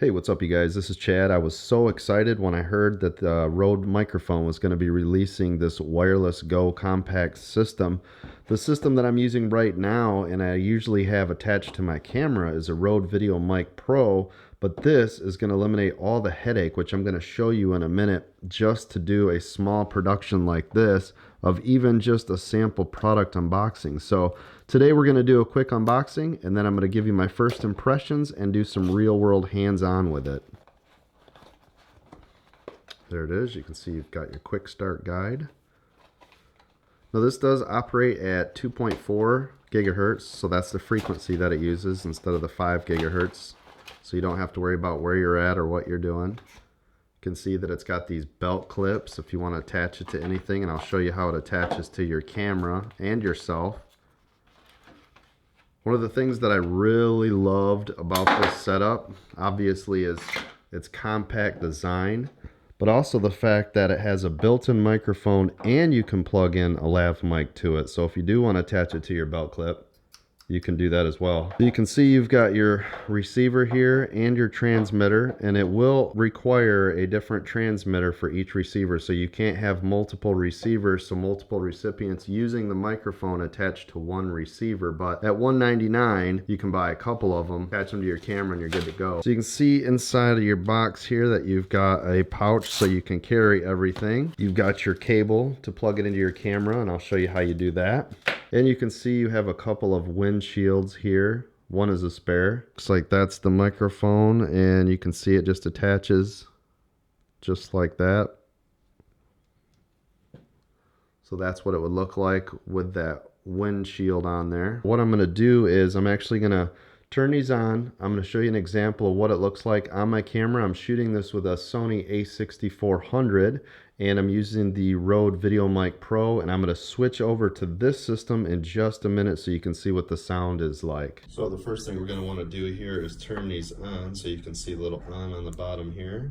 Hey, what's up, you guys? This is Chad. I was so excited when I heard that the Rode microphone was going to be releasing this wireless Go compact system. The system that I'm using right now, and I usually have attached to my camera, is a Rode Video Mic Pro, but this is going to eliminate all the headache, which I'm going to show you in a minute, just to do a small production like this of even just a sample product unboxing. So today we're going to do a quick unboxing, and then I'm going to give you my first impressions and do some real world hands-on with it. There it is. You can see you've got your quick start guide. Now this does operate at 2.4 gigahertz, so that's the frequency that it uses instead of the 5 gigahertz. So you don't have to worry about where you're at or what you're doing. You can see that it's got these belt clips if you want to attach it to anything, and I'll show you how it attaches to your camera and yourself. One of the things that I really loved about this setup, obviously, is its compact design, but also the fact that it has a built-in microphone and you can plug in a lav mic to it. So if you do want to attach it to your belt clip, you can do that as well. You can see you've got your receiver here and your transmitter, and it will require a different transmitter for each receiver, so you can't have multiple receivers, so multiple recipients using the microphone attached to one receiver. But at $199 you can buy a couple of them, attach them to your camera, and you're good to go. So you can see inside of your box here that you've got a pouch so you can carry everything. You've got your cable to plug it into your camera, and I'll show you how you do that. And you can see you have a couple of windshields here. One is a spare. Looks like that's the microphone, and you can see it just attaches just like that. So that's what it would look like with that windshield on there. What I'm going to do is I'm actually going to turn these on. I'm going to show you an example of what it looks like on my camera. I'm shooting this with a Sony a6400, and I'm using the Rode Video Mic Pro, and I'm going to switch over to this system in just a minute so you can see what the sound is like. So the first thing we're going to want to do here is turn these on, so you can see a little on the bottom here.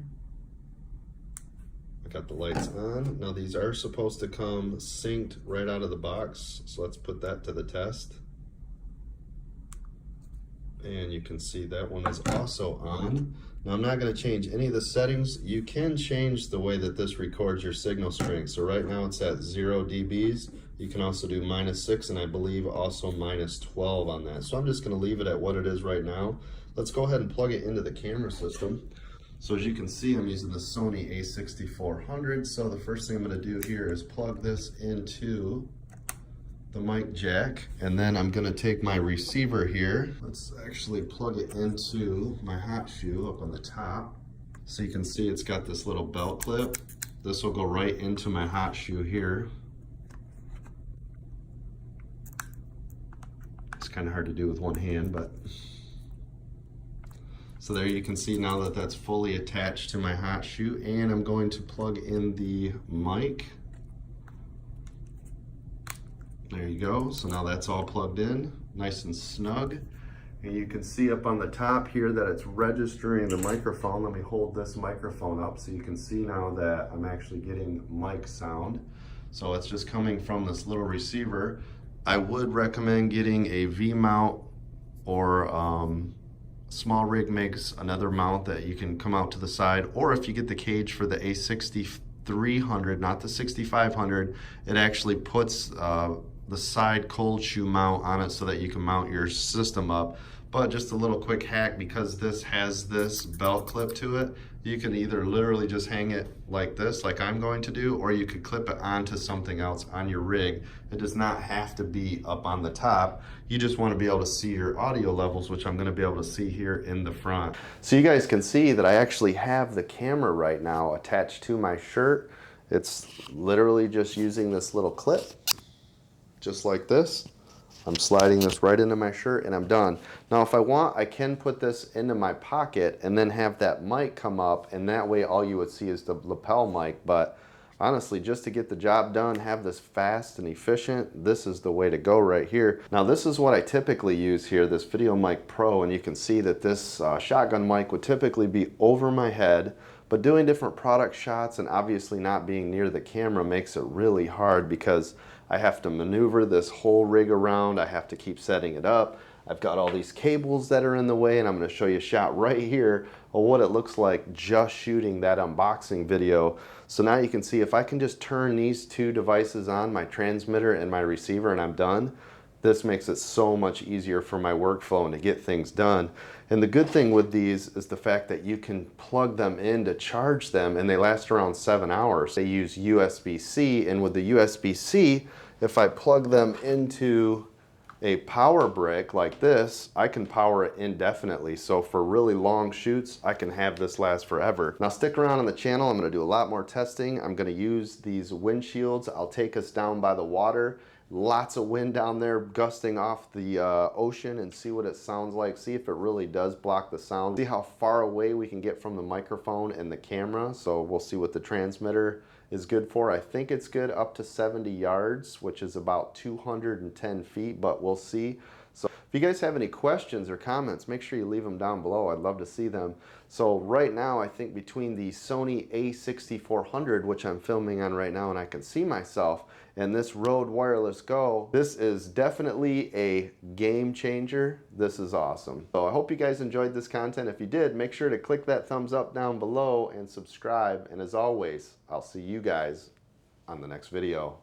I got the lights on. Now these are supposed to come synced right out of the box, so let's put that to the test. And you can see that one is also on. Now I'm not going to change any of the settings. You can change the way that this records your signal strength. So right now it's at 0 dBs. You can also do -6, and I believe also -12 on that. So I'm just going to leave it at what it is right now. Let's go ahead and plug it into the camera system. So as you can see, I'm using the Sony a6400. So the first thing I'm going to do here is plug this into the mic jack, and then I'm going to take my receiver here. Let's actually plug it into my hot shoe up on the top. So you can see it's got this little belt clip. This will go right into my hot shoe here. It's kind of hard to do with one hand, but so there you can see now that that's fully attached to my hot shoe, and I'm going to plug in the mic. There you go. So now that's all plugged in, nice and snug. And you can see up on the top here that it's registering the microphone. Let me hold this microphone up so you can see now that I'm actually getting mic sound. So it's just coming from this little receiver. I would recommend getting a V-mount, or Small Rig makes another mount that you can come out to the side, or if you get the cage for the A6300, not the 6500, it actually puts the side cold shoe mount on it so that you can mount your system up. But just a little quick hack, because this has this belt clip to it, you can either literally just hang it like this, like I'm going to do, or you could clip it onto something else on your rig. It does not have to be up on the top. You just want to be able to see your audio levels, which I'm going to be able to see here in the front. So you guys can see that I actually have the camera right now attached to my shirt. It's literally just using this little clip, just like this. I'm sliding this right into my shirt and I'm done. Now if I want, I can put this into my pocket and then have that mic come up, and that way all you would see is the lapel mic. But honestly, just to get the job done, have this fast and efficient, this is the way to go right here. Now this is what I typically use here, this Video Mic Pro, and you can see that this shotgun mic would typically be over my head, but doing different product shots and obviously not being near the camera makes it really hard, because I have to maneuver this whole rig around. I have to keep setting it up. I've got all these cables that are in the way, and I'm going to show you a shot right here of what it looks like just shooting that unboxing video. So now you can see if I can just turn these two devices on, my transmitter and my receiver, and I'm done. This makes it so much easier for my workflow and to get things done. And the good thing with these is the fact that you can plug them in to charge them, and they last around 7 hours. They use USB-C, and with the USB-C, if I plug them into a power brick like this, I can power it indefinitely. So for really long shoots, I can have this last forever. Now stick around on the channel. I'm going to do a lot more testing. I'm going to use these windshields. I'll take us down by the water. Lots of wind down there gusting off the ocean, and see what it sounds like. See if it really does block the sound. See how far away we can get from the microphone and the camera. So we'll see what the transmitter is good for. I think it's good up to 70 yards, which is about 210 feet, but we'll see. So if you guys have any questions or comments, make sure you leave them down below. I'd love to see them. So right now, I think between the Sony a6400, which I'm filming on right now and I can see myself, and this Rode Wireless Go, this is definitely a game changer. This is awesome. So I hope you guys enjoyed this content. If you did, make sure to click that thumbs up down below and subscribe. And as always, I'll see you guys on the next video.